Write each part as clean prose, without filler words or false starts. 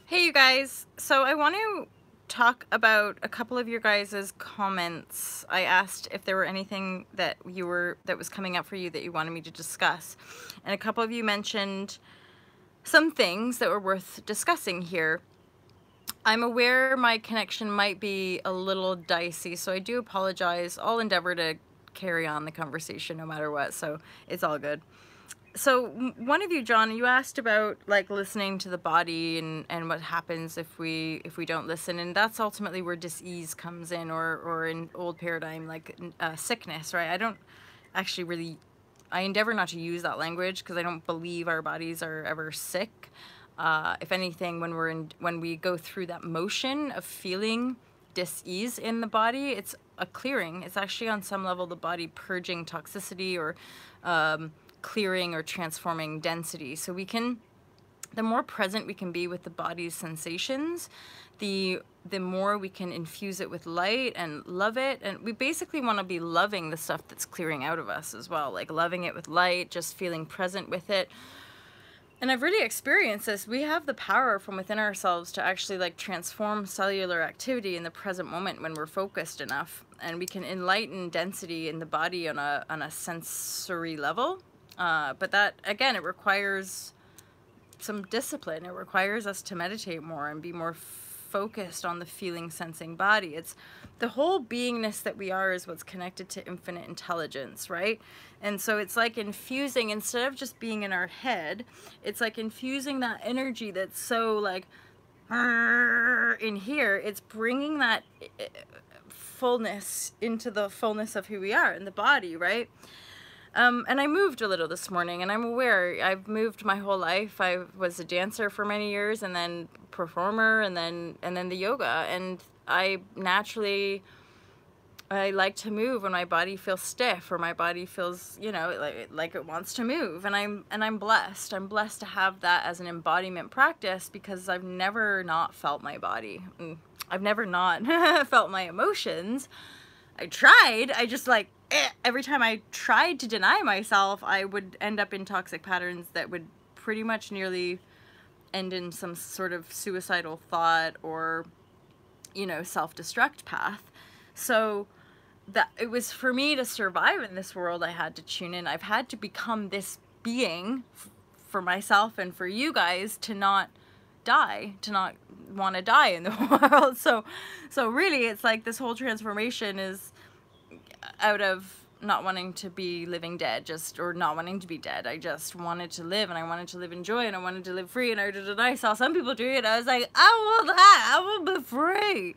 Hey you guys, so I want to talk about a couple of your guys' comments. I asked if there were anything that was coming up for you that you wanted me to discuss. And a couple of you mentioned some things that were worth discussing here. I'm aware my connection might be a little dicey, so I do apologize. I'll endeavor to carry on the conversation no matter what, so it's all good. So one of you, John, you asked about like listening to the body and what happens if we don't listen, and that's ultimately where dis-ease comes in, or in old paradigm, like sickness, right? I don't actually really, I endeavor not to use that language because I don't believe our bodies are ever sick. If anything, when we go through that motion of feeling dis-ease in the body, it's a clearing. It's actually on some level the body purging toxicity, or clearing or transforming density. So the more present we can be with the body's sensations, the more we can infuse it with light and love it. And we basically want to be loving the stuff that's clearing out of us as well, like loving it with light, just feeling present with it. And I've really experienced this. We have the power from within ourselves to actually like transform cellular activity in the present moment when we're focused enough, and we can enlighten density in the body on a sensory level. But that, again, it requires some discipline. It requires us to meditate more and be more focused on the feeling, sensing body. It's the whole beingness that we are is what's connected to infinite intelligence, right? And so it's like infusing, instead of just being in our head, it's like infusing that energy that's so like in here. It's bringing that fullness into the fullness of who we are in the body, right? And I moved a little this morning, and I'm aware I've moved my whole life. I was a dancer for many years, and then performer, and then the yoga. And I like to move when my body feels stiff, or my body feels, you know, like it wants to move. And I'm blessed. I'm blessed to have that as an embodiment practice, because I've never not felt my body. I've never not felt my emotions. I tried. I just like, every time I tried to deny myself, I would end up in toxic patterns that would pretty much nearly end in some sort of suicidal thought, or, you know, self-destruct path. So that it was, for me to survive in this world, I had to tune in. I've had to become this being for myself and for you guys, to not die, to not want to die in the world. So really, it's like this whole transformation is out of not wanting to be living dead, or not wanting to be dead. I just wanted to live, and I wanted to live in joy, and I wanted to live free, and I saw some people do it. I was like, I want that. I want to be free.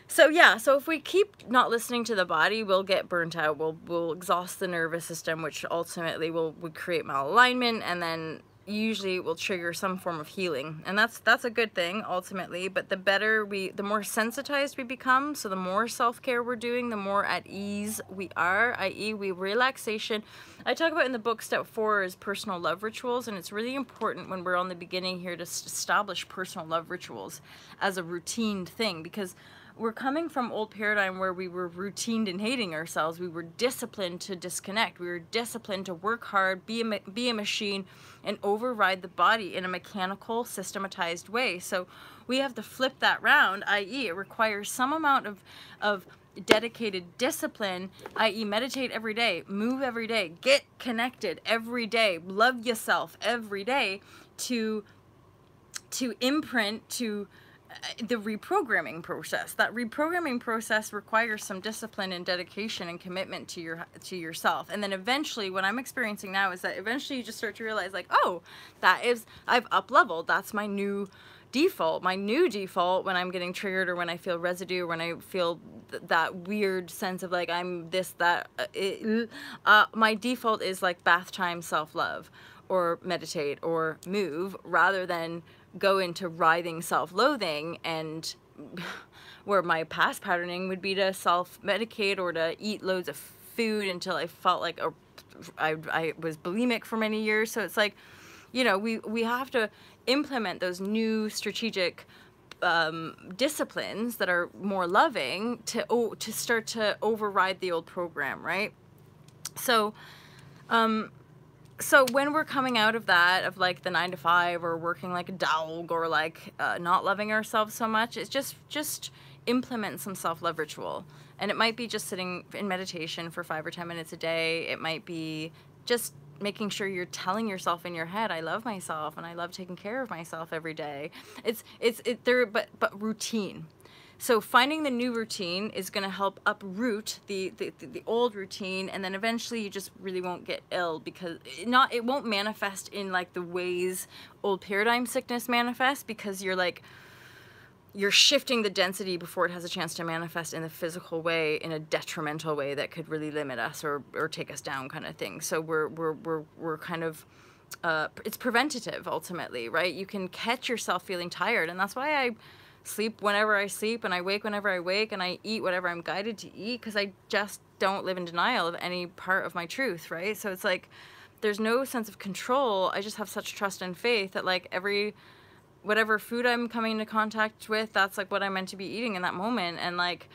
So yeah, so if we keep not listening to the body, we'll get burnt out. We'll exhaust the nervous system, which ultimately would create malalignment, and then usually it will trigger some form of healing. And that's a good thing ultimately. But the more sensitized we become, so the more self-care we're doing, the more at ease we are, i.e. relaxation. I talk about in the book, step 4 is personal love rituals, and it's really important when we're on the beginning here to establish personal love rituals as a routine thing, because we're coming from old paradigm where we were routined in hating ourselves. We were disciplined to disconnect. We were disciplined to work hard, be a machine, and override the body in a mechanical, systematized way. So we have to flip that round, i.e. it requires some amount of dedicated discipline, i.e. meditate every day, move every day, get connected every day, love yourself every day, to imprint to the reprogramming process. That reprogramming process requires some discipline and dedication and commitment to yourself. And then eventually, what I'm experiencing now is that eventually you just start to realize, like, oh, I've up-leveled. That's my new default. My new default when I'm getting triggered, or when I feel residue, or when I feel that weird sense of like I'm this, that, my default is like bath time self-love, or meditate, or move, rather than go into writhing self-loathing, and where my past patterning would be to self-medicate or to eat loads of food until I felt like I was bulimic for many years. So it's like, you know, we have to implement those new strategic disciplines that are more loving to start to override the old program, right? So so when we're coming out of that, of like the 9 to 5 or working like a dog or like not loving ourselves so much, it's just implement some self-love ritual. And it might be just sitting in meditation for 5 or 10 minutes a day. It might be just making sure you're telling yourself in your head, I love myself and I love taking care of myself every day. But routine. So finding the new routine is going to help uproot the old routine, and then eventually you just really won't get ill, because it won't manifest in like the ways old paradigm sickness manifests, because you're shifting the density before it has a chance to manifest in the physical way, in a detrimental way that could really limit us or take us down, kind of thing. So we're kind of it's preventative ultimately, right? You can catch yourself feeling tired, and that's why I sleep whenever I sleep, and I wake whenever I wake, and I eat whatever I'm guided to eat, because I just don't live in denial of any part of my truth, right? So it's like there's no sense of control. I just have such trust and faith that like whatever food I'm coming into contact with, that's like what I'm meant to be eating in that moment. And like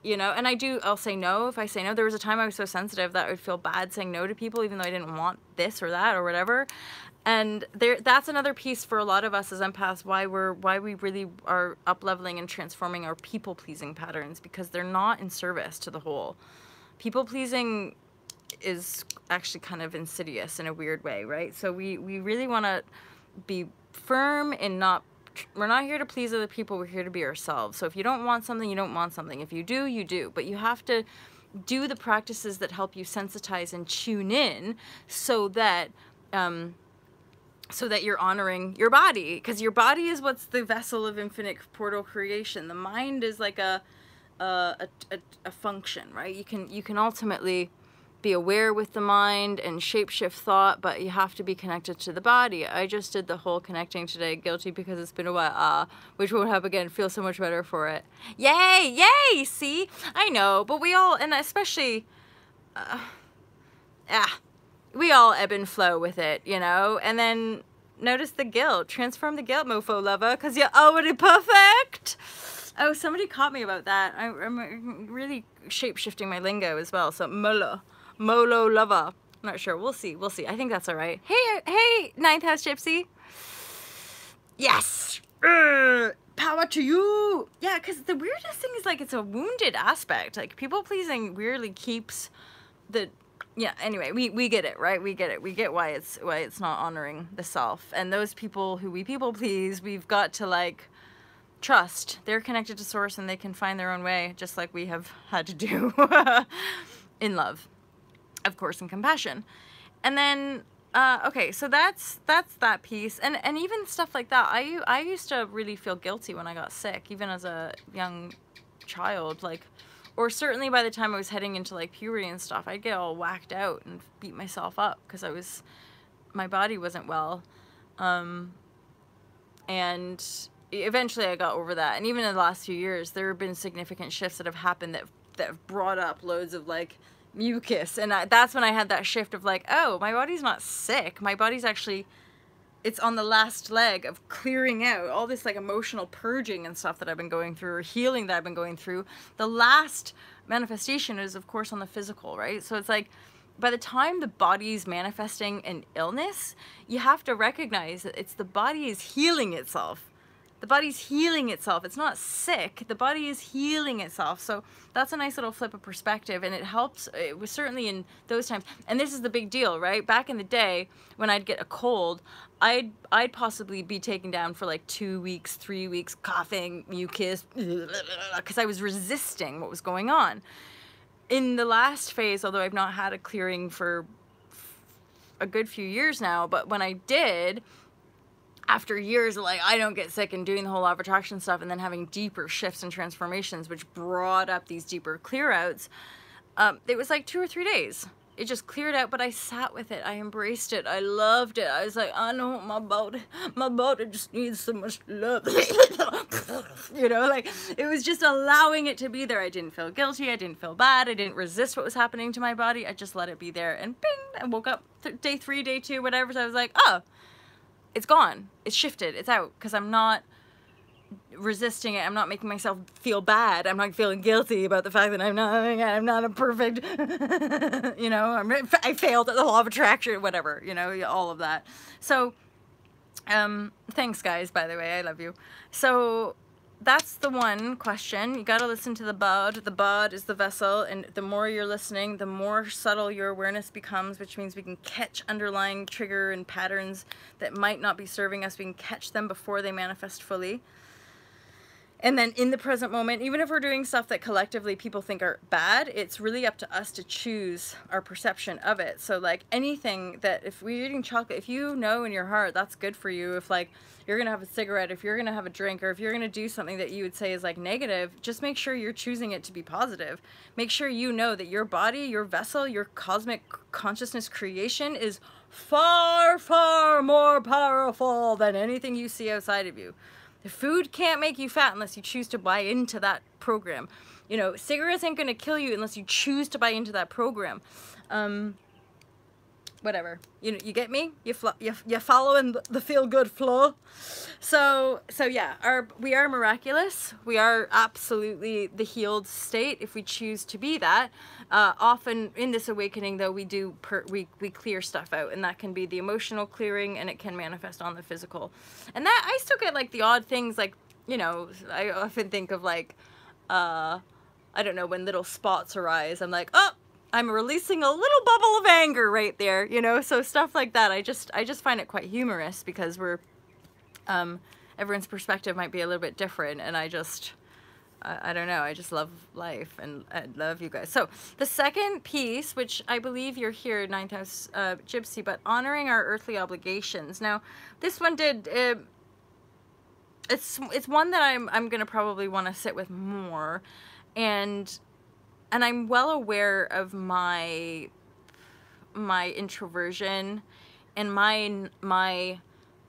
you know, and I'll say no if I say no. There was a time I was so sensitive that I would feel bad saying no to people, even though I didn't want this or that or whatever. And that's another piece for a lot of us as empaths, why we really are up-leveling and transforming our people-pleasing patterns, because they're not in service to the whole. People-pleasing is actually kind of insidious in a weird way, right? So we really want to be firm in we're not here to please other people, we're here to be ourselves. So if you don't want something, you don't want something. If you do, you do. But you have to do the practices that help you sensitize and tune in, so that you're honoring your body, because your body is what's the vessel of infinite portal creation. The mind is like a function, right? You can ultimately be aware with the mind and shapeshift thought, but you have to be connected to the body. I just did the whole connecting today, guilty because it's been a while, which won't happen again. Feel so much better for it. Yay, yay, see? I know, but we all, and especially, we all ebb and flow with it, you know? And then notice the guilt. Transform the guilt, mofo lover, because you're already perfect. Oh, somebody caught me about that. I'm really shape-shifting my lingo as well. So, Molo lover. I'm not sure. We'll see. We'll see. I think that's all right. Hey, Ninth House Gypsy. Yes. Power to you. Yeah, because the weirdest thing is like it's a wounded aspect. Like people-pleasing weirdly keeps the... Yeah, anyway, we get it, right? We get it. We get why it's not honoring the self. And those people who we people please, we've got to like trust. They're connected to source and they can find their own way, just like we have had to do in love, of course, and compassion. And then okay, so that's that piece. And even stuff like that. I used to really feel guilty when I got sick, even as a young child, like, or certainly by the time I was heading into like puberty and stuff, I'd get all whacked out and beat myself up because my body wasn't well. And eventually I got over that. And even in the last few years, there have been significant shifts that have happened that have brought up loads of like mucus. And that's when I had that shift of like, oh, my body's not sick. My body's actually, it's on the last leg of clearing out all this like emotional purging and stuff that I've been going through, or healing that I've been going through. The last manifestation is of course on the physical, right? So it's like, by the time the body's manifesting an illness, you have to recognize that the body is healing itself. The body's healing itself. It's not sick. The body is healing itself. So that's a nice little flip of perspective, and it helps. It was certainly in those times. And this is the big deal, right? Back in the day, when I'd get a cold, I'd possibly be taken down for like 2 weeks, 3 weeks, coughing, mucus, because I was resisting what was going on. In the last phase, although I've not had a clearing for a good few years now, but when I did, after years of like, I don't get sick and doing the whole law of attraction stuff and then having deeper shifts and transformations, which brought up these deeper clear outs, it was like 2 or 3 days. It just cleared out, but I sat with it. I embraced it. I loved it. I was like, I know my body just needs so much love. You know, like it was just allowing it to be there. I didn't feel guilty. I didn't feel bad. I didn't resist what was happening to my body. I just let it be there. And bing, I woke up day 3, day 2, whatever. So I was like, oh, it's gone. It's shifted. It's out. Because I'm not resisting it. I'm not making myself feel bad. I'm not feeling guilty about the fact that I'm not a perfect, you know, I failed at the law of attraction, whatever, you know, all of that. So, thanks guys, by the way, I love you. So that's the one question. You got to listen to the bod. The bod is the vessel, and the more you're listening, the more subtle your awareness becomes, which means we can catch underlying trigger and patterns that might not be serving us. We can catch them before they manifest fully. And then in the present moment, even if we're doing stuff that collectively people think are bad, it's really up to us to choose our perception of it. So like anything that, if we're eating chocolate, if you know in your heart that's good for you, if like you're going to have a cigarette, if you're going to have a drink, or if you're going to do something that you would say is like negative, just make sure you're choosing it to be positive. Make sure you know that your body, your vessel, your cosmic consciousness creation is far, far more powerful than anything you see outside of you. The food can't make you fat unless you choose to buy into that program. You know, cigarettes ain't gonna kill you unless you choose to buy into that program. Whatever. You know, you get me? You following the feel-good flow. So yeah, we are miraculous. We are absolutely the healed state if we choose to be that. Often in this awakening, though, we clear stuff out, and that can be the emotional clearing, and it can manifest on the physical. And that I still get like the odd things, like, you know, I often think of like, I don't know, when little spots arise, I'm like, oh, I'm releasing a little bubble of anger right there, you know. So stuff like that, I just find it quite humorous, because we're everyone's perspective might be a little bit different, and I don't know, I just love life, and I love you guys. So the second piece, which I believe you're here, Ninth House Gypsy, but honoring our earthly obligations. Now this one did it's one that I'm gonna probably want to sit with more, and I'm well aware of my introversion and my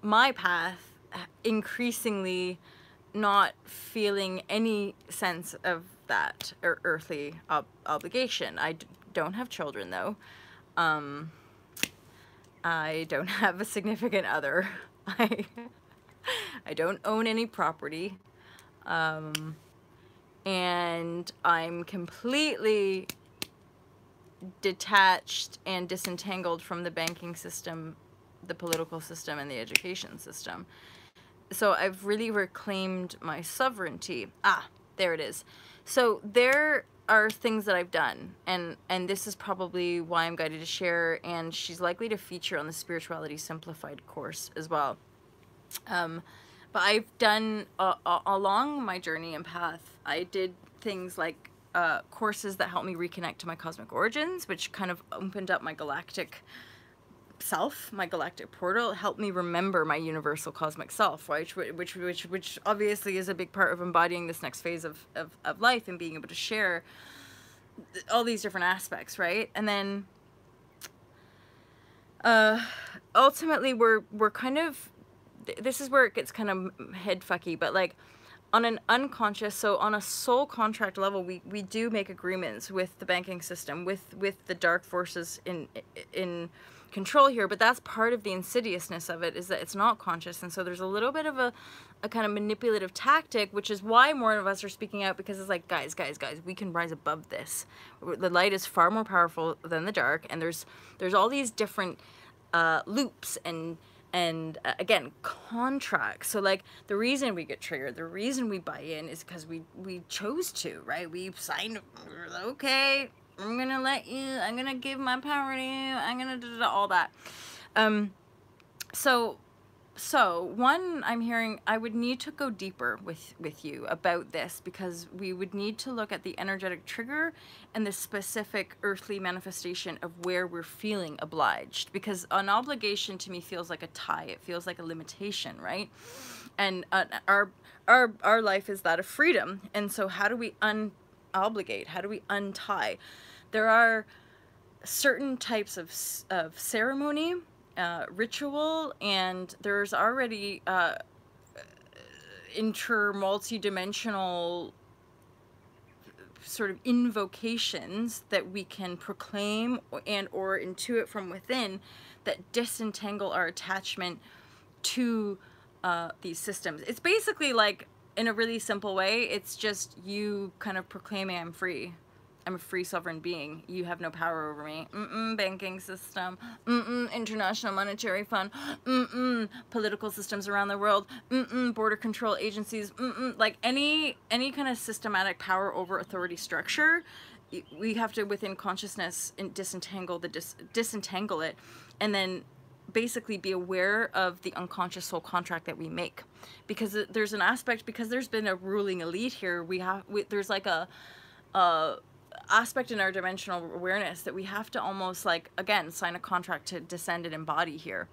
path increasingly not feeling any sense of that earthly obligation. I don't have children, though. I don't have a significant other. I don't own any property. And I'm completely detached and disentangled from the banking system, the political system, and the education system. So I've really reclaimed my sovereignty. Ah, there it is. So there are things that I've done, and this is probably why I'm guided to share, and she's likely to feature on the Spirituality Simplified course as well. But I've done, along my journey and path, I did things like courses that helped me reconnect to my cosmic origins, which kind of opened up my galactic self, my galactic portal. It helped me remember my universal cosmic self, right? Which obviously is a big part of embodying this next phase of life, and being able to share all these different aspects, right? And then ultimately we're kind of, this is where it gets kind of head fucky, but like on an unconscious, so on a soul contract level, we do make agreements with the banking system, with the dark forces in control here, but that's part of the insidiousness of it, is that it's not conscious. And so there's a little bit of a kind of manipulative tactic, which is why more of us are speaking out, because it's like, guys, we can rise above this. The light is far more powerful than the dark, and there's all these different loops and again, contracts. So like the reason we get triggered, the reason we buy in, is because we chose to, right? We signed, okay, I'm gonna let you, I'm gonna give my power to you, I'm gonna do all that. So one, I'm hearing I would need to go deeper with you about this, because we would need to look at the energetic trigger and the specific earthly manifestation of where we're feeling obliged, because an obligation to me feels like a tie. It feels like a limitation, right? And our life is that of freedom. And so how do we unobligate? How do we untie? There are certain types of ceremony, ritual, and there's already multi-dimensional sort of invocations that we can proclaim and or intuit from within that disentangle our attachment to these systems. It's basically like in a really simple way, it's just you kind of proclaiming I'm free. I'm a free sovereign being. You have no power over me. Banking system. International Monetary Fund. Political systems around the world. Border control agencies. Like any kind of systematic power over authority structure, we have to, within consciousness, disentangle it, and then basically be aware of the unconscious soul contract that we make, because there's an aspect, because there's been a ruling elite here. There's like a aspect in our dimensional awareness that we have to almost, like, again, sign a contract to descend and embody here.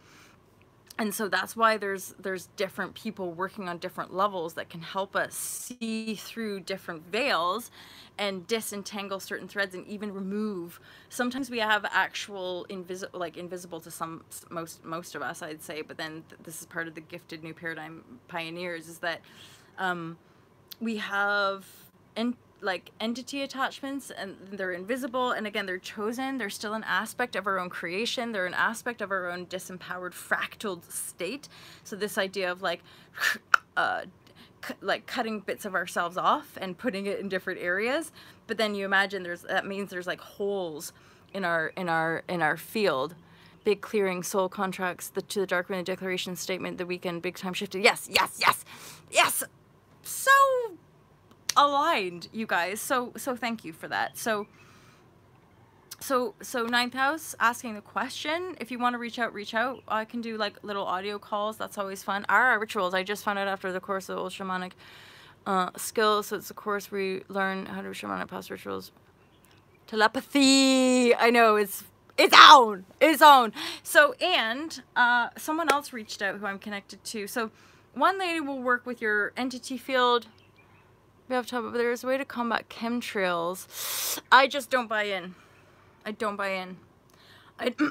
And so that's why there's different people working on different levels that can help us see through different veils and disentangle certain threads, and even remove. Sometimes we have actual invisible to most of us, I'd say, but then this is part of the gifted new paradigm pioneers, is that we have entity attachments, and they're invisible, and again, they're chosen. They're still an aspect of our own creation. They're an aspect of our own disempowered fractaled state. So this idea of like cutting bits of ourselves off and putting it in different areas, but then you imagine that means there's like holes in our field. Big clearing, soul contracts, to the dark room, the declaration statement, the weekend, big time shifted. Yes, yes, yes, yes. So aligned, you guys. So thank you for that. So ninth house, asking the question. If you want to reach out. I can do like little audio calls. That's always fun. Our rituals, I just found out after the course of old shamanic skills. So it's a course where we learn how to do shamanic past rituals. Telepathy. I know, it's on. So, and someone else reached out who I'm connected to. So one lady will work with your entity field. We have to, but there's a way to combat chemtrails. I just don't buy in. I don't buy in.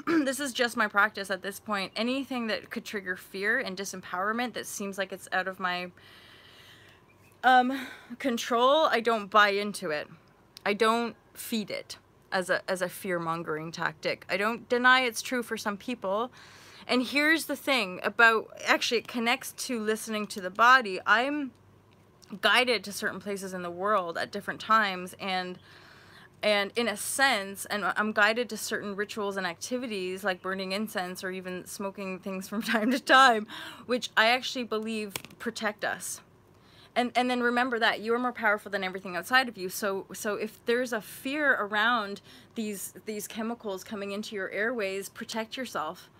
This is just my practice at this point. Anything that could trigger fear and disempowerment that seems like it's out of my control, I don't buy into it. I don't feed it as a fear-mongering tactic. I don't deny it's true for some people. And here's the thing about, actually it connects to listening to the body. I'm guided to certain places in the world at different times, and in a sense, and I'm guided to certain rituals and activities like burning incense or even smoking things from time to time, which I actually believe protect us. And then remember that you are more powerful than everything outside of you. So if there's a fear around these chemicals coming into your airways, protect yourself.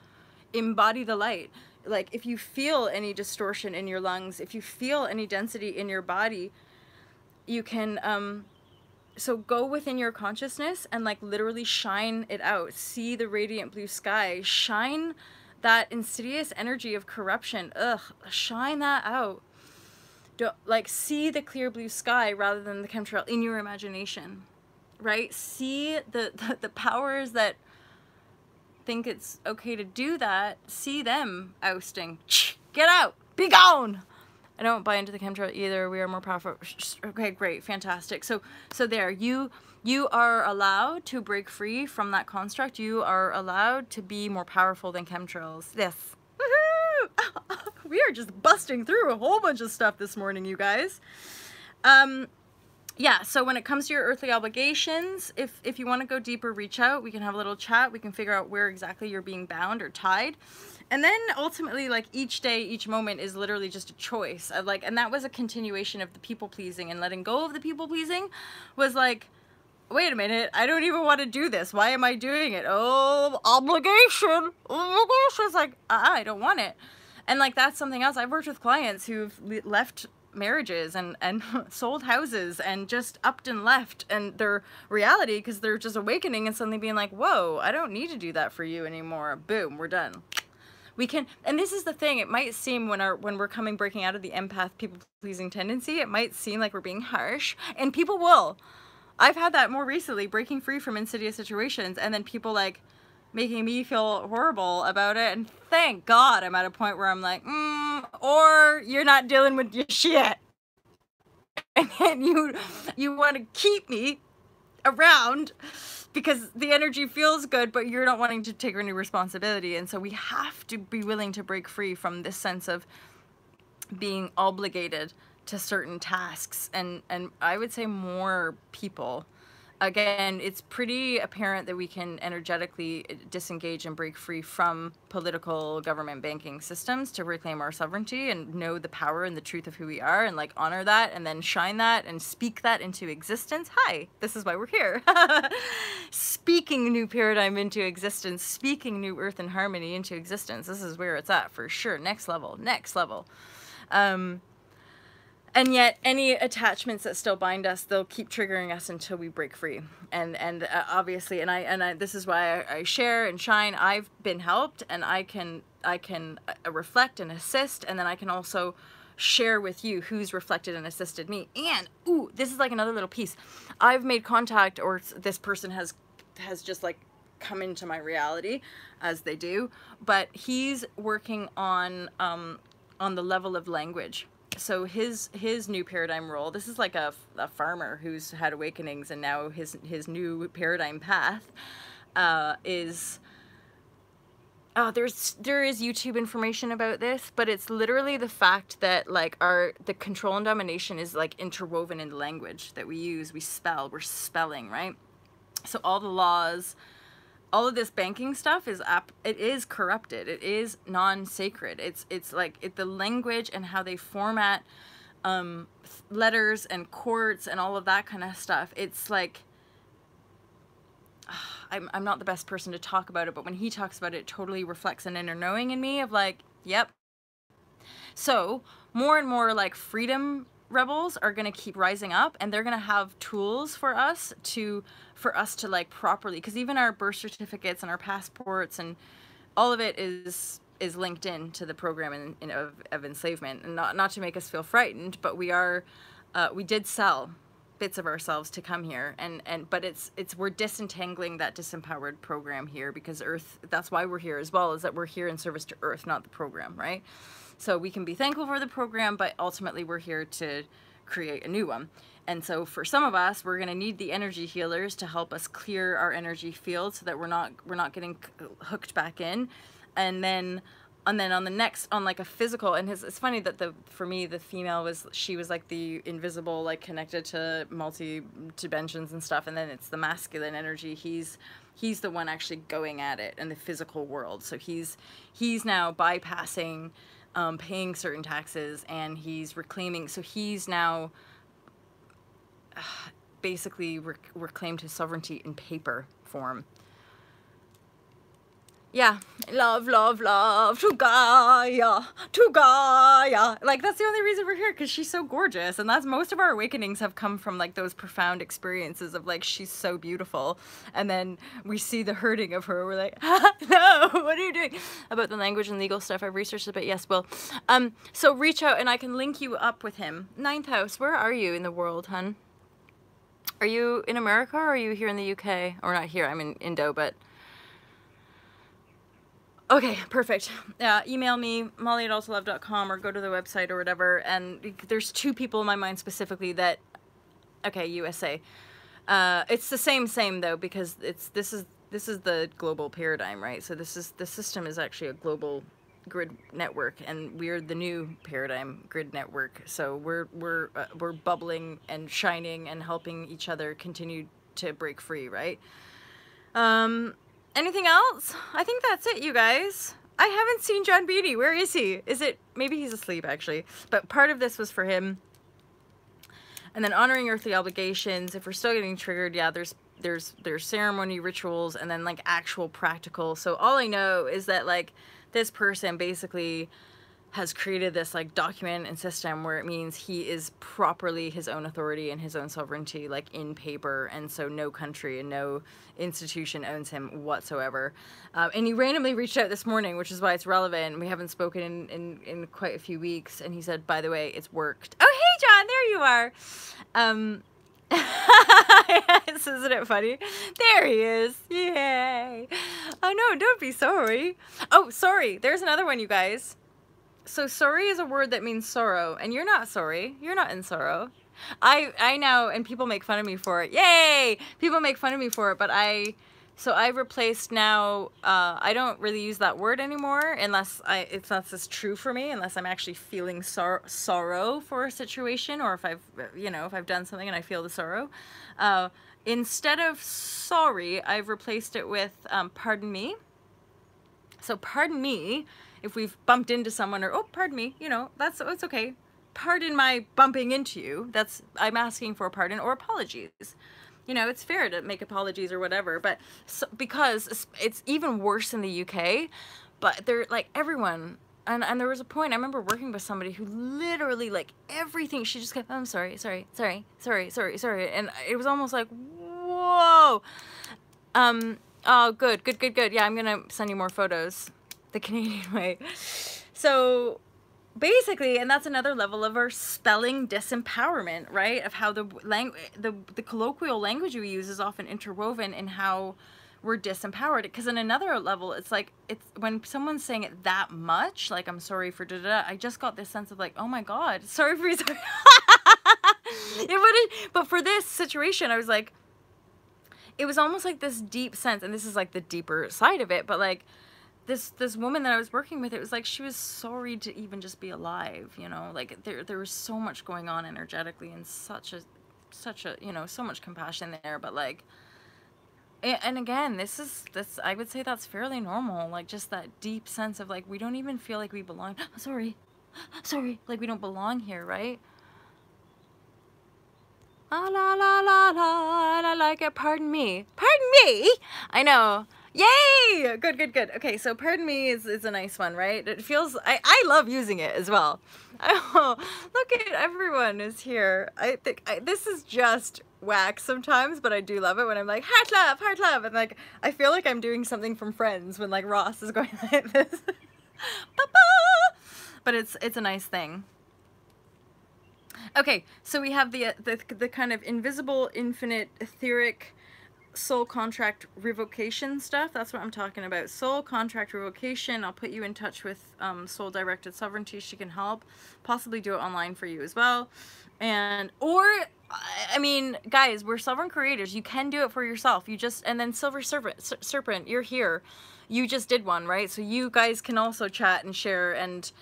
Embody the light. Like, if you feel any distortion in your lungs, if you feel any density in your body, you can, so go within your consciousness and like literally shine it out. See the radiant blue sky. Shine that insidious energy of corruption. Shine that out. Don't, like, see the clear blue sky rather than the chemtrail in your imagination, right? See the powers that think it's okay to do that, see them ousting. Get out! Be gone! I don't buy into the chemtrail either. We are more powerful. Okay, great, fantastic. So there, you are allowed to break free from that construct. You are allowed to be more powerful than chemtrails. Yes. Woohoo! We are just busting through a whole bunch of stuff this morning, you guys. Yeah, so when it comes to your earthly obligations, if you want to go deeper, reach out. We can have a little chat. We can figure out where exactly you're being bound or tied. And then ultimately, like, each day, each moment is literally just a choice. And that was a continuation of the people-pleasing, and letting go of the people-pleasing was like, wait a minute, I don't even want to do this. Why am I doing it? Oh, obligation. It's like, I don't want it. And like, that's something else. I've worked with clients who've left marriages and sold houses and just upped and left, and their reality, because they're just awakening and suddenly being like, whoa, I don't need to do that for you anymore. Boom, we're done. We can, and this is the thing, it might seem when we're breaking out of the empath people-pleasing tendency, it might seem like we're being harsh, and people will. I've had that more recently, breaking free from insidious situations, and then people like making me feel horrible about it, and thank God I'm at a point where I'm like, or you're not dealing with your shit, and then you want to keep me around because the energy feels good, but you're not wanting to take any responsibility. And so we have to be willing to break free from this sense of being obligated to certain tasks, and I would say more people. Again, it's pretty apparent that we can energetically disengage and break free from political, government, banking systems to reclaim our sovereignty and know the power and the truth of who we are, and like honor that and then shine that and speak that into existence. Hi, this is why we're here. Speaking new paradigm into existence, speaking new earth and harmony into existence. This is where it's at for sure. Next level, next level. And yet, any attachments that still bind us, they'll keep triggering us until we break free. And obviously, and I this is why I share and shine. I've been helped, and I can reflect and assist, and then I can also share with you who's reflected and assisted me. And ooh, this is like another little piece. I've made contact, or this person has just like come into my reality, as they do. But he's working on the level of language. So his new paradigm role, this is like a farmer who's had awakenings, and now his new paradigm path is, there is YouTube information about this, but it's literally the fact that like the control and domination is like interwoven in the language that we use. we're spelling, right? So all the laws, all of this banking stuff it is corrupted. It is non-sacred. It's like the language and how they format letters and courts and all of that kind of stuff. It's like, I'm not the best person to talk about it, but when he talks about it, it totally reflects an inner knowing in me of like, yep. So more and more like freedom rebels are going to keep rising up, and they're going to have tools for us to like properly, because even our birth certificates and our passports and all of it is linked in to the program of enslavement. And not to make us feel frightened, but we did sell bits of ourselves to come here, but we're disentangling that disempowered program here, because Earth, that's why we're here as well, is that we're here in service to Earth, not the program, right? So we can be thankful for the program, but ultimately we're here to create a new one. And so for some of us, we're going to need the energy healers to help us clear our energy field so that we're not getting hooked back in. And then on the next, on like a physical, and it's funny that for me, the female she was like the invisible, like connected to multi dimensions and stuff. And then it's the masculine energy. He's the one actually going at it in the physical world. So he's now bypassing paying certain taxes, and he's reclaiming. So he's now basically reclaimed his sovereignty in paper form. Yeah, love, love, love to Gaia, to Gaia. Like, that's the only reason we're here, because she's so gorgeous. And that's, most of our awakenings have come from like those profound experiences of like, she's so beautiful. And then we see the hurting of her. We're like, no, what are you doing? About the language and legal stuff, I've researched a bit. Yes, Will. So reach out and I can link you up with him. Ninth house, where are you in the world, hun? Are you in America, or are you here in the UK? Or not here, I'm in Indo, but... Okay, perfect. Email me, molly@altalove.com, or go to the website or whatever. And there's two people in my mind specifically that, okay, USA. It's the same though, because this is the global paradigm, right? So the system is actually a global grid network, and we're the new paradigm grid network. So we're bubbling and shining and helping each other continue to break free, right? Anything else? I think that's it, you guys. I haven't seen John Beatty. Where is he? Maybe he's asleep, actually. But part of this was for him. And then honoring earthly obligations. If we're still getting triggered, yeah, there's ceremony, rituals, and then like actual practical. So all I know is that like this person basically has created this like document and system where it means he is properly his own authority and his own sovereignty, like in paper, and so no country and no institution owns him whatsoever. And he randomly reached out this morning, which is why it's relevant. We haven't spoken in quite a few weeks, and he said, by the way, it's worked. Oh, hey John, there you are. Isn't it funny? There he is. Yay. Oh no, don't be sorry. Oh, sorry, there's another one, you guys. So sorry is a word that means sorrow, and you're not sorry. You're not in sorrow. I now, and people make fun of me for it. Yay! People make fun of me for it, but I So I've replaced now, I don't really use that word anymore unless it's not as true for me, unless I'm actually feeling sorrow for a situation, or if I've, you know, if I've done something and I feel the sorrow. Instead of sorry, I've replaced it with pardon me. So pardon me if we've bumped into someone, or, oh, pardon me, you know, it's okay. Pardon my bumping into you. I'm asking for a pardon or apologies. You know, it's fair to make apologies or whatever, but because it's even worse in the UK, but they're like everyone, and there was a point, I remember working with somebody who literally, like, everything, she just kept, oh, I'm sorry, sorry, sorry, sorry, sorry, sorry, and it was almost like, whoa. Oh, good. Yeah, I'm gonna send you more photos the Canadian way. So basically, and that's another level of our spelling disempowerment, right? Of how the colloquial language we use is often interwoven in how we're disempowered. Because in another level, it's like, it's when someone's saying it that much, like, I'm sorry for da-da-da, I just got this sense of like, oh my God, sorry for sorry. But for this situation, I was like, it was almost like this deep sense, and this is like the deeper side of it, but like this woman that I was working with, it was like she was sorry to even just be alive, you know, like there was so much going on energetically, and such a, you know, so much compassion there, but like, and again, this I would say that's fairly normal, like just that deep sense of like, we don't even feel like we belong. Sorry, like we don't belong here, right? La la la la la, and I like it. Pardon me. Pardon me? I know. Yay! Good. Okay, so pardon me is a nice one, right? It feels, I love using it as well. Oh, look at everyone is here. I think this is just whack sometimes, but I do love it when I'm like, heart love, and like, I feel like I'm doing something from Friends when like Ross is going like this. But it's a nice thing. Okay, so we have the kind of invisible, infinite, etheric soul contract revocation stuff. That's what I'm talking about. Soul contract revocation. I'll put you in touch with Soul Directed Sovereignty. She can help. Possibly do it online for you as well. Or, I mean, guys, we're sovereign creators. You can do it for yourself. And then Silver Serpent, you're here. You just did one, right? So you guys can also chat and share, and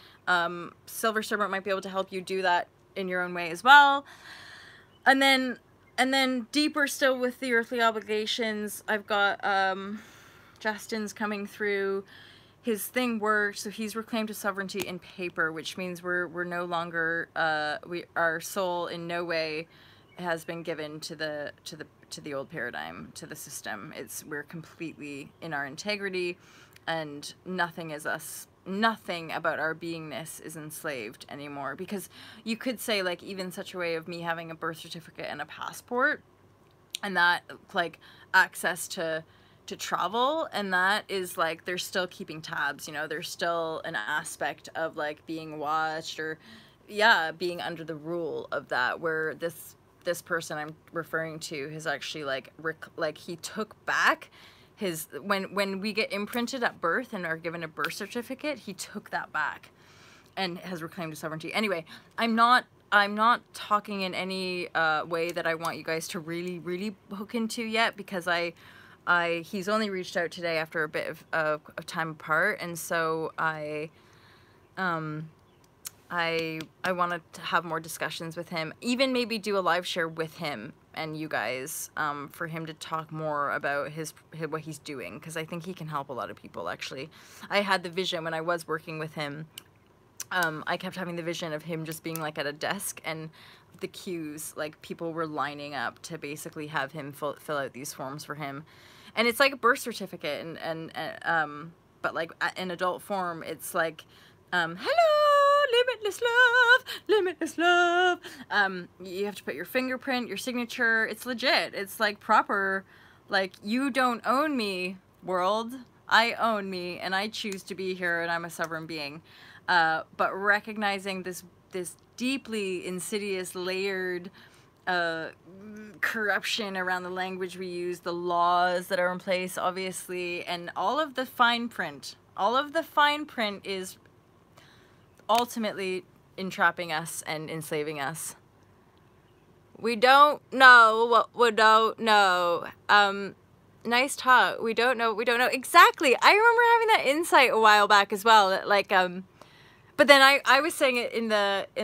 Silver Serpent might be able to help you do that in your own way as well. And then deeper still with the earthly obligations, I've got Justin's coming through. His thing worked, so he's reclaimed his sovereignty in paper, which means we're no longer our soul in no way has been given to the old paradigm, to the system. We're completely in our integrity, and nothing about our beingness is enslaved anymore. Because you could say, like, even such a way of me having a birth certificate and a passport, and that, like, access to travel, and that is like, they're still keeping tabs, you know, there's still an aspect of like being watched, or being under the rule of that, where this person I'm referring to has actually like he took back his, when we get imprinted at birth and are given a birth certificate, he took that back and has reclaimed his sovereignty. Anyway, I'm not talking in any way that I want you guys to really hook into yet, because he's only reached out today after a bit of time apart, and so I wanted to have more discussions with him, even maybe do a live share with him and you guys, for him to talk more about what he's doing, because I think he can help a lot of people, actually. I had the vision when I was working with him, I kept having the vision of him just being like at a desk, and the queues, like people were lining up to basically have him fill out these forms for him. And it's like a birth certificate, but like in adult form, it's like, hello, limitless love. You have to put your fingerprint, your signature. It's legit. It's like proper, like, you don't own me, world. I own me, and I choose to be here, and I'm a sovereign being. But recognizing this deeply insidious, layered corruption around the language we use, the laws that are in place, obviously, and all of the fine print. All of the fine print is ultimately entrapping us and enslaving us. We don't know what we don't know. Nice talk. We don't know. We don't know. Exactly. I remember having that insight a while back as well. That like, but then I was saying it in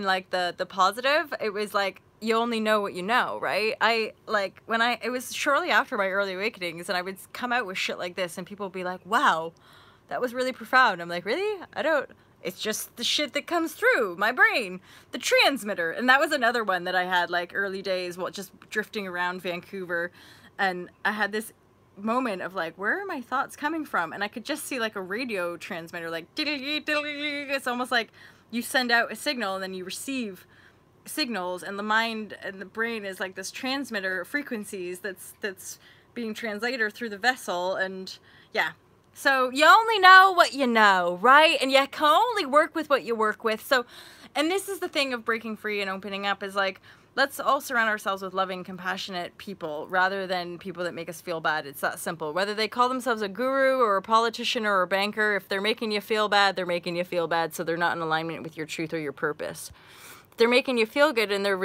like the positive. It was like, you only know what you know, right? I like when it was shortly after my early awakenings, and I would come out with shit like this, and people would be like, wow, that was really profound. I'm like, really? I don't, it's just the shit that comes through my brain, the transmitter. And that was another one that I had like early days while just drifting around Vancouver, and I had this moment of like, where are my thoughts coming from? And I could just see like a radio transmitter, like it's almost like you send out a signal and then you receive signals, and the mind and the brain is like this transmitter of frequencies that's being translated through the vessel. And yeah, so you only know what you know, right? And you can only work with what you work with. So, and this is the thing of breaking free and opening up, is like, let's all surround ourselves with loving, compassionate people rather than people that make us feel bad. It's that simple. Whether they call themselves a guru or a politician or a banker, if they're making you feel bad, they're making you feel bad, so they're not in alignment with your truth or your purpose. If they're making you feel good and they're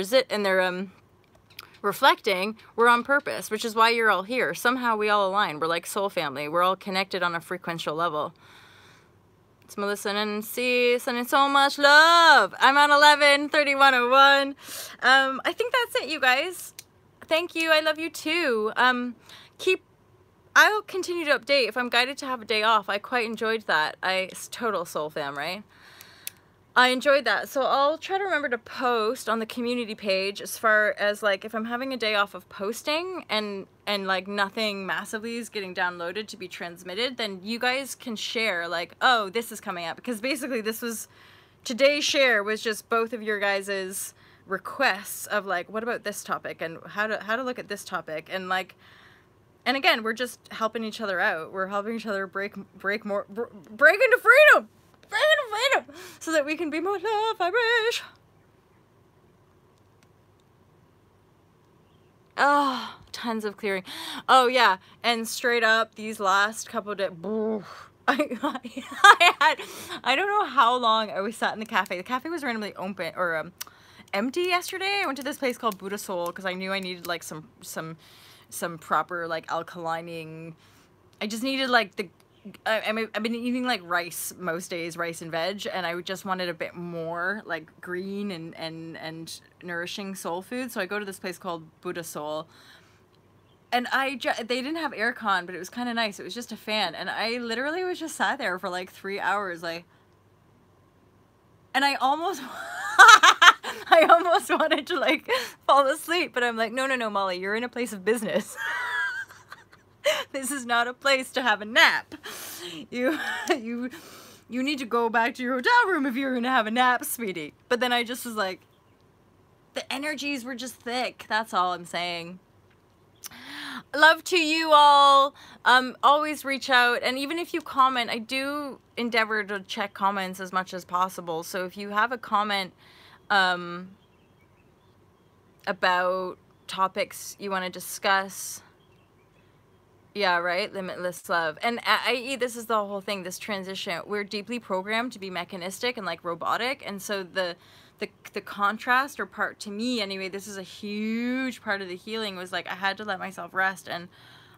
reflecting, we're on purpose, which is why you're all here. Somehow we all align. We're like soul family. We're all connected on a frequential level. It's Melissa and C, sending so much love. I'm on 11-3101. I think that's it, you guys. Thank you. I love you too. I'll continue to update. If I'm guided to have a day off, I quite enjoyed that. It's total soul fam, right? I enjoyed that. So I'll try to remember to post on the community page, as far as like if I'm having a day off of posting and like nothing massively is getting downloaded to be transmitted, then you guys can share like, oh, this is coming up. Because basically this was, today's share was just both of your guys's requests of like, what about this topic and how to look at this topic, and like, and again, we're just helping each other out. We're helping each other break into freedom. So that we can be more love vibration. Oh, tons of clearing. Oh yeah, and straight up these last couple of days, I don't know how long I was sat in the cafe. The cafe was randomly open or empty yesterday. I went to this place called Buddha Soul because I knew I needed like some proper like alkalining. I just needed like the. I've been eating like rice most days, rice and veg, and I just wanted a bit more like green and nourishing soul food. So I go to this place called Buddha Soul, and they didn't have aircon, but it was kind of nice. It was just a fan, and I literally was just sat there for like 3 hours, like, and I almost I almost wanted to like fall asleep, but I'm like, no, Molly, you're in a place of business. This is not a place to have a nap. You need to go back to your hotel room if you're gonna have a nap, sweetie. But then I just was like, the energies were just thick. That's all I'm saying. Love to you all. Always reach out, and even if you comment, I do endeavor to check comments as much as possible. So if you have a comment about topics you want to discuss. Yeah, right? Limitless love. And i.e., this is the whole thing, this transition. We're deeply programmed to be mechanistic and like robotic. And so the contrast, or part, to me anyway, this is a huge part of the healing, was like I had to let myself rest. And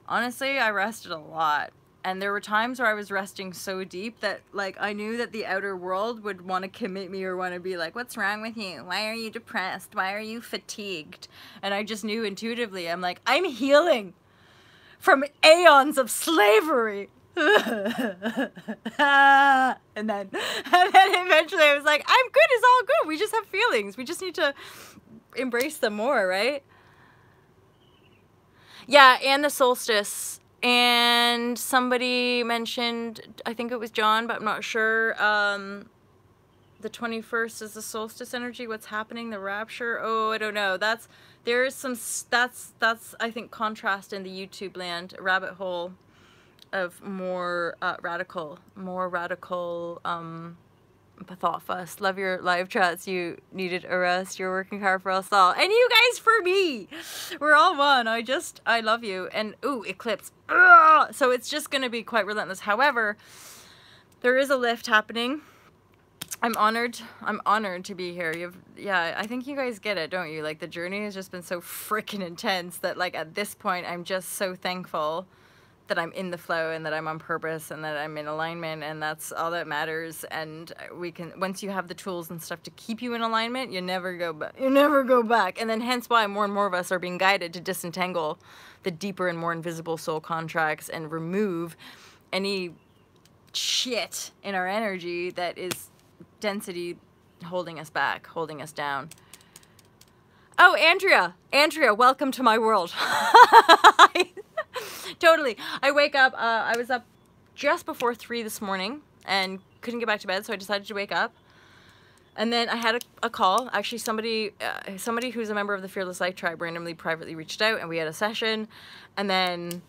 honestly, I rested a lot. And there were times where I was resting so deep that like I knew that the outer world would want to commit me or want to be like, what's wrong with you? Why are you depressed? Why are you fatigued? And I just knew intuitively, I'm like, I'm healing from aeons of slavery. and then eventually I was like, I'm good, it's all good. We just have feelings. We just need to embrace them more, right? Yeah, and the solstice. And somebody mentioned, I think it was John, but I'm not sure, the 21st is the solstice energy. What's happening? The rapture? Oh, I don't know. That's I think contrast in the YouTube land, a rabbit hole of more radical thought fuss. Love your live chats. You needed a rest. You're working hard for us all, and you guys for me. We're all one. I love you. And ooh, eclipse. Ugh! So it's just gonna be quite relentless. However, there is a lift happening. I'm honored to be here. Yeah, I think you guys get it, don't you? Like, the journey has just been so freaking intense that like at this point I'm just so thankful that I'm in the flow and that I'm on purpose and that I'm in alignment, and that's all that matters. And we can, once you have the tools and stuff to keep you in alignment, you never go back. You never go back. And then hence why more and more of us are being guided to disentangle the deeper and more invisible soul contracts and remove any shit in our energy that is density holding us back, holding us down. Oh, Andrea, welcome to my world. Totally. I wake up, I was up just before 3 this morning and couldn't get back to bed, so I decided to wake up. And then I had a call. Actually, somebody who's a member of the Fearless Life Tribe randomly privately reached out, and we had a session. And then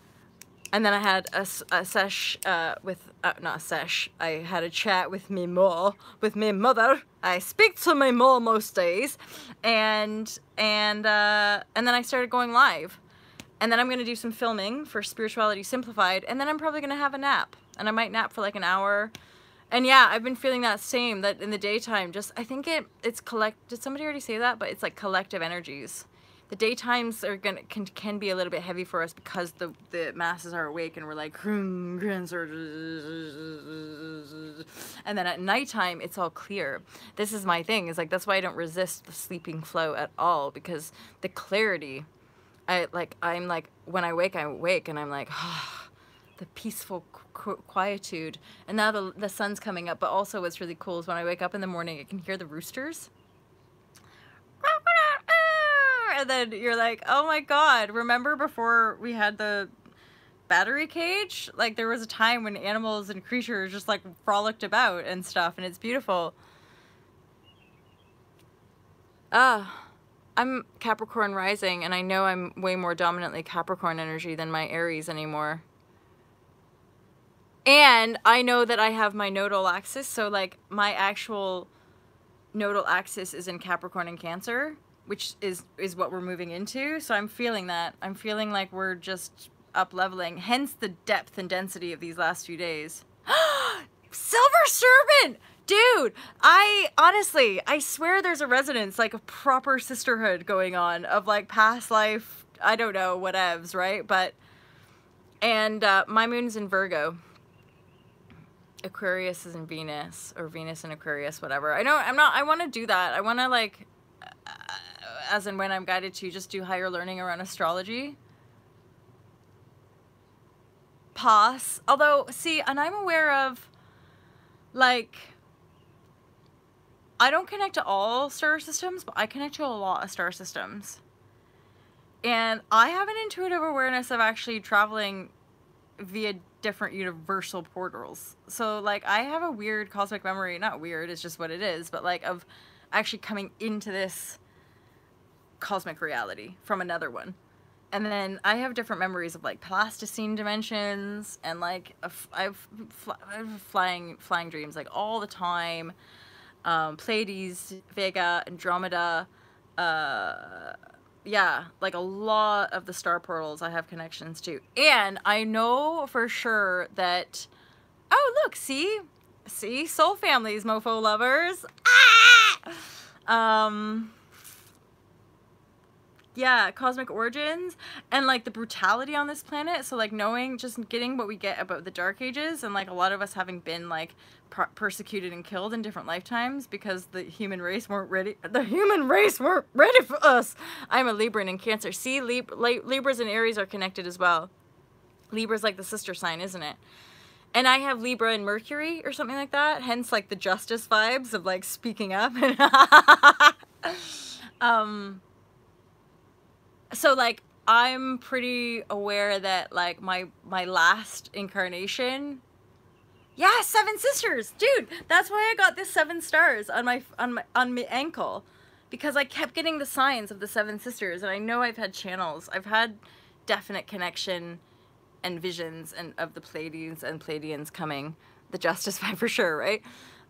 I had a sesh with, not a sesh, I had a chat with me mother. I speak to my mom most days. And then I started going live. And then I'm going to do some filming for Spirituality Simplified, and then I'm probably going to have a nap. And I might nap for like an hour. And yeah, I've been feeling that same, that in the daytime, just, I think it's did somebody already say that? But it's like collective energies. The daytimes are can be a little bit heavy for us because the masses are awake and we're like, and then at nighttime it's all clear. This is my thing, is like, that's why I don't resist the sleeping flow at all, because the clarity, I'm like, when I wake and I'm like, oh, the peaceful quietude. And now the sun's coming up, but also what's really cool is when I wake up in the morning, I can hear the roosters. And then you're like, oh my God, remember before we had the battery cage? Like, there was a time when animals and creatures just like frolicked about and stuff, and it's beautiful. I'm Capricorn rising, and I know I'm way more dominantly Capricorn energy than my Aries anymore. And I know that I have my nodal axis, so like my actual nodal axis is in Capricorn and Cancer, which is what we're moving into. So I'm feeling that. I'm feeling like we're just up leveling, hence the depth and density of these last few days. Silver Serpent! Dude, honestly, I swear there's a resonance, like a proper sisterhood going on of like past life, I don't know, whatevs, right? But, and my moon's in Virgo. Aquarius is in Venus, or Venus in Aquarius, whatever. I want to do that. I want to like, as and when I'm guided to, just do higher learning around astrology. Although, see, and I'm aware of, like, I don't connect to all star systems, but I connect to a lot of star systems. And I have an intuitive awareness of actually traveling via different universal portals. So, like, I have a weird cosmic memory, not weird, it's just what it is, but, like, of actually coming into this cosmic reality from another one. And then I have different memories of, like, plasticine dimensions, and, like, I've flying dreams, like, all the time. Pleiades, Vega, Andromeda, yeah, like a lot of the star portals I have connections to. And I know for sure that, oh, look, see, soul families, mofo lovers. Ah! Yeah, cosmic origins and like the brutality on this planet. So like knowing, just getting what we get about the Dark Ages, and like a lot of us having been like persecuted and killed in different lifetimes because the human race weren't ready. The human race weren't ready for us. I'm a Libran in Cancer. See, Libras and Aries are connected as well. Libra's like the sister sign, isn't it? And I have Libra and Mercury or something like that. Hence like the justice vibes of like speaking up. So like I'm pretty aware that like my last incarnation, yeah, 7 sisters, dude. That's why I got this 7 stars on my ankle, because I kept getting the signs of the 7 sisters, and I know I've had channels. I've had definite connection and visions and of the Pleiades and Pleiadians coming, the justice vibe for sure, right?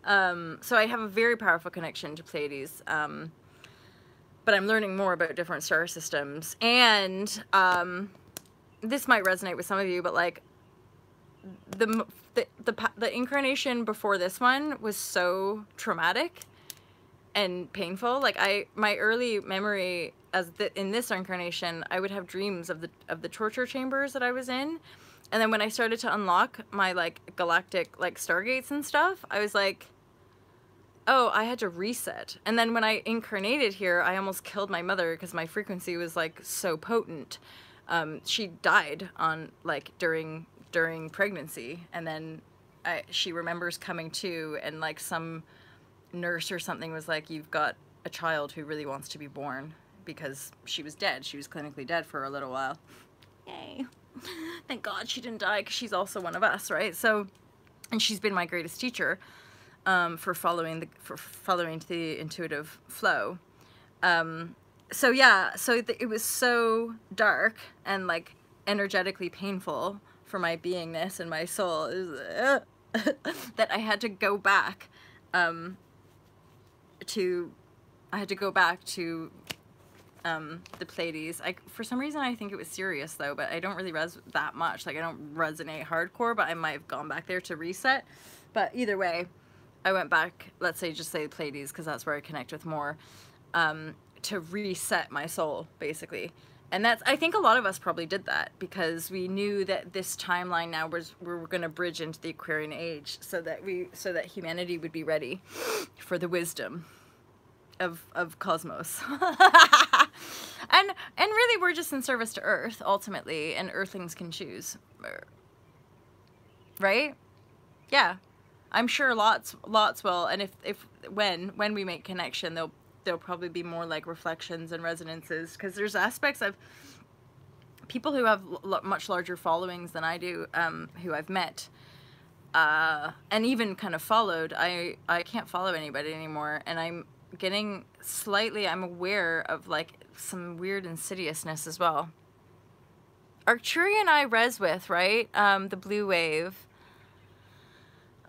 So I have a very powerful connection to Pleiades. But I'm learning more about different star systems, and this might resonate with some of you, but like the incarnation before this one was so traumatic and painful. Like my early memory in this incarnation, I would have dreams of the torture chambers that I was in, And then when I started to unlock my like galactic like stargates and stuff, I was like, oh, I had to reset. And then when I incarnated here, I almost killed my mother because my frequency was like so potent. She died on like during pregnancy, and then she remembers coming to, and like some nurse or something was like, you've got a child who really wants to be born, because she was dead. She was clinically dead for a little while. Yay. Thank God she didn't die, because she's also one of us, right? So, and she's been my greatest teacher for following the intuitive flow. So yeah, so it was so dark and like energetically painful for my beingness and my soul. It was, that I had to go back to the Pleiades. For some reason I think it was Sirius though, but I don't really that much. Like I don't resonate hardcore, but I might have gone back there to reset. But either way, I went back, let's say just say the Pleiades, because that's where I connect with more, to reset my soul basically. And that's, I think a lot of us probably did that because we knew that this timeline now was, we were going to bridge into the Aquarian age, so that humanity would be ready for the wisdom of cosmos. and really we're just in service to Earth ultimately, and Earthlings can choose, right? Yeah, I'm sure lots will. And when we make connection, there'll probably be more like reflections and resonances, because there's aspects of people who have much larger followings than I do, who I've met and even kind of followed. I can't follow anybody anymore, and I'm aware of like some weird insidiousness as well. Arcturian I res with, right? The blue wave.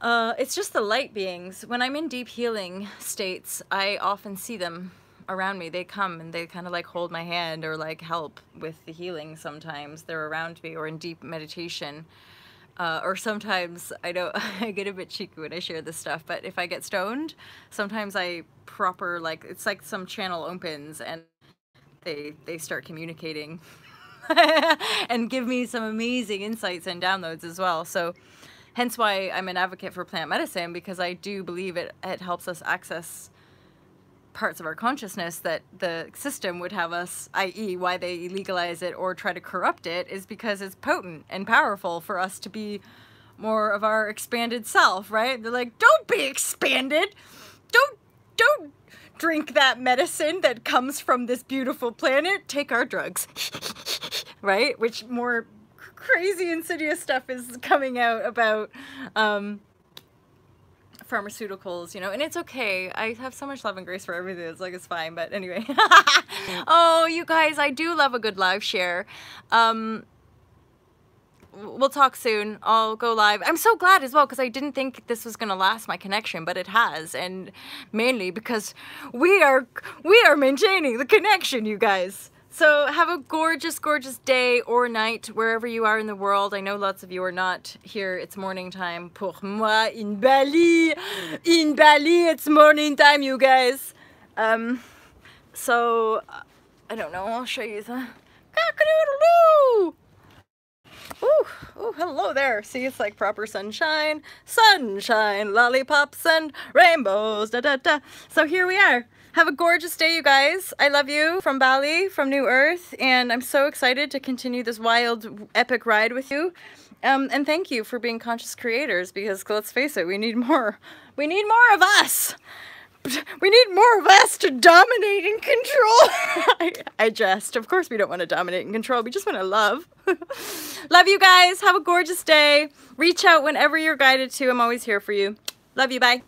It's just the light beings. When I'm in deep healing states, I often see them around me. They come and they kind of like hold my hand or like help with the healing. Sometimes they're around me, or in deep meditation. Or sometimes I get a bit cheeky when I share this stuff, but if I get stoned, sometimes it's like some channel opens and they start communicating and give me some amazing insights and downloads as well. So hence why I'm an advocate for plant medicine, because I do believe it helps us access parts of our consciousness that the system would have us, i.e. why they legalize it or try to corrupt it, is because it's potent and powerful for us to be more of our expanded self, right? They're like, don't be expanded. Don't drink that medicine that comes from this beautiful planet. Take our drugs, right? Which more crazy insidious stuff is coming out about pharmaceuticals, you know, and it's okay. I have so much love and grace for everything. It's like, it's fine. But anyway, oh, you guys, I do love a good live share. We'll talk soon. I'll go live. I'm so glad as well, because I didn't think this was going to last, my connection, but it has, and mainly because we are maintaining the connection, you guys. So have a gorgeous, gorgeous day or night wherever you are in the world. I know lots of you are not here. It's morning time. Pour moi in Bali. In Bali, it's morning time, you guys. So, I don't know. I'll show you the cock-a-doodle-doo. Ooh, hello there. See, it's like proper sunshine. Sunshine, lollipops, and rainbows. Da, da, da. So here we are. Have a gorgeous day, you guys. I love you from Bali, from New Earth, and I'm so excited to continue this wild, epic ride with you. And thank you for being conscious creators, because let's face it, we need more. We need more of us. We need more of us to dominate and control. I jest. Of course we don't want to dominate and control. We just want to love. Love you guys. Have a gorgeous day. Reach out whenever you're guided to. I'm always here for you. Love you. Bye.